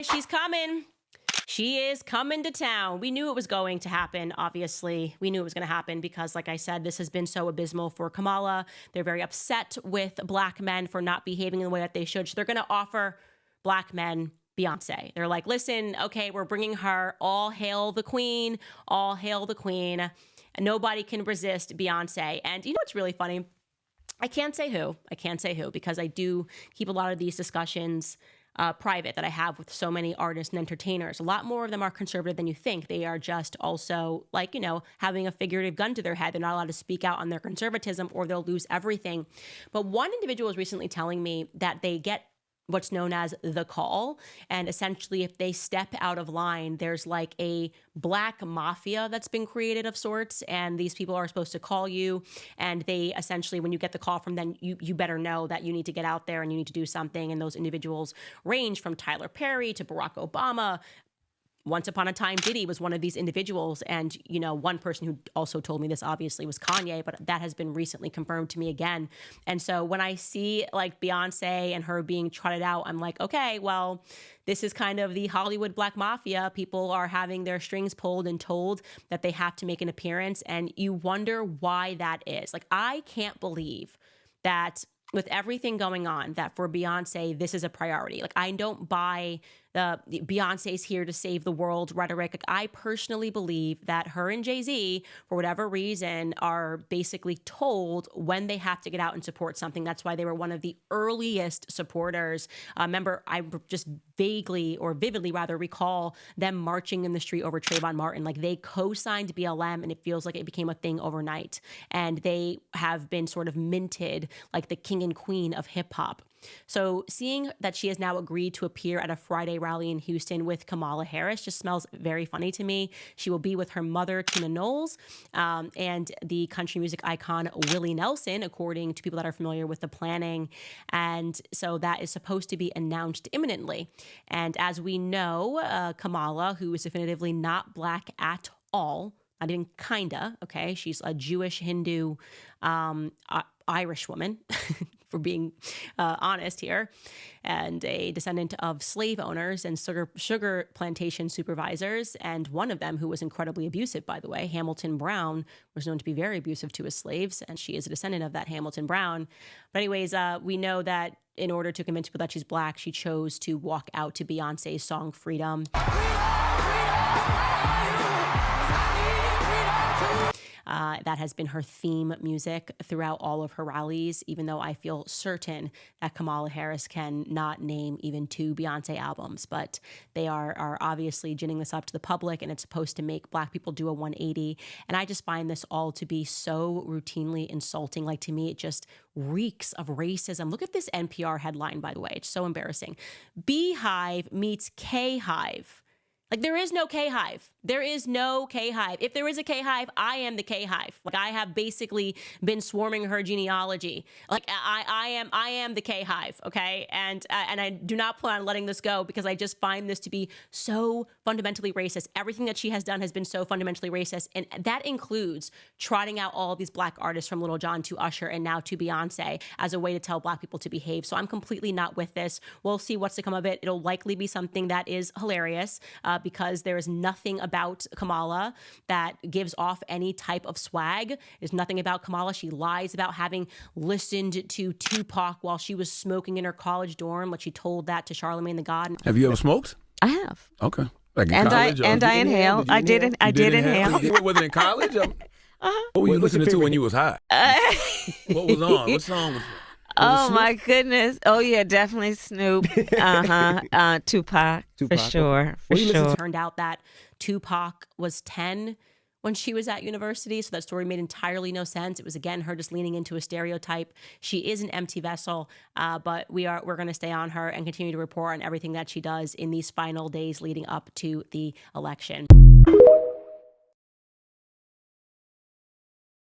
She's coming. She is coming to town. We knew it was going to happen, obviously. We knew it was going to happen because, like I said, this has been so abysmal for Kamala. They're very upset with black men for not behaving in the way that they should. So they're going to offer black men Beyonce. They're like, listen, okay, we're bringing her. All hail the queen. All hail the queen. Nobody can resist Beyonce. And you know what's really funny? I can't say who. Because I do keep a lot of these discussions private that I have with so many artists and entertainers. A lot more of them are conservative than you think. They are just also like, having a figurative gun to their head. They're not allowed to speak out on their conservatism or they'll lose everything. But one individual was recently telling me that they get what's known as the call. And essentially, if they step out of line, there's like a black mafia that's been created of sorts. And these people are supposed to call you. And they essentially, when you get the call from them, you better know that you need to get out there and you need to do something. And those individuals range from Tyler Perry to Barack Obama. Once upon a time, Diddy was one of these individuals. And, one person who also told me this obviously was Kanye, but that has been recently confirmed to me again. And so when I see like Beyonce and her being trotted out, I'm like, okay, well, this is kind of the Hollywood black mafia. People are having their strings pulled and told that they have to make an appearance. And you wonder why that is. Like, I can't believe that with everything going on, that for Beyonce, this is a priority. Like, I don't buy the Beyonce's here to save the world rhetoric. Like, I personally believe that her and Jay-Z, for whatever reason, are basically told when they have to get out and support something. That's why they were one of the earliest supporters. Remember, I just vaguely or vividly rather recall them marching in the street over Trayvon Martin. Like, they co-signed BLM and it feels like it became a thing overnight. And they have been sort of minted like the king and queen of hip hop. So seeing that she has now agreed to appear at a Friday rally in Houston with Kamala Harris just smells very funny to me. She will be with her mother, Tina Knowles, and the country music icon Willie Nelson, according to people that are familiar with the planning. And so that is supposed to be announced imminently. And as we know, Kamala, who is definitively not black at all, not even kinda, okay? She's a Jewish, Hindu, Irish woman, for being honest here, and a descendant of slave owners and sugar plantation supervisors. And one of them, who was incredibly abusive, by the way, Hamilton Brown, was known to be very abusive to his slaves, and she is a descendant of that Hamilton Brown. But anyways, we know that in order to convince people that she's black, she chose to walk out to Beyonce's song Freedom. That has been her theme music throughout all of her rallies, even though I feel certain that Kamala Harris can not name even 2 Beyonce albums. But they are obviously ginning this up to the public, and it's supposed to make black people do a 180. And I just find this all to be so routinely insulting. Like, to me, it just reeks of racism. Look at this NPR headline, by the way. It's so embarrassing. Beehive meets K-Hive. Like, there is no K-Hive. There is no K-Hive. If there is a K-Hive, I am the K-Hive. Like, I have basically been swarming her genealogy. Like, I am the K-Hive, okay? And I do not plan on letting this go because I just find this to be so fundamentally racist. Everything that she has done has been so fundamentally racist, and that includes trotting out all of these black artists from Lil Jon to Usher and now to Beyonce as a way to tell black people to behave. So I'm completely not with this. We'll see what's to come of it. It'll likely be something that is hilarious because there is nothing about Kamala that gives off any type of swag. There's nothing about Kamala. She lies about having listened to Tupac while she was smoking in her college dorm, like she told that to Charlemagne the God. Have you ever smoked? I have. Okay. Like in And college? I inhale. I did inhale. Was it in college? What were you listening to when you was high? What was on? What song was it? Oh my goodness! Oh yeah, definitely Snoop. Tupac for sure. For sure. It turned out that Tupac was 10 when she was at university, so that story made entirely no sense. It was, again, her just leaning into a stereotype. She is an empty vessel, but we're going to stay on her and continue to report on everything that she does in these final days leading up to the election.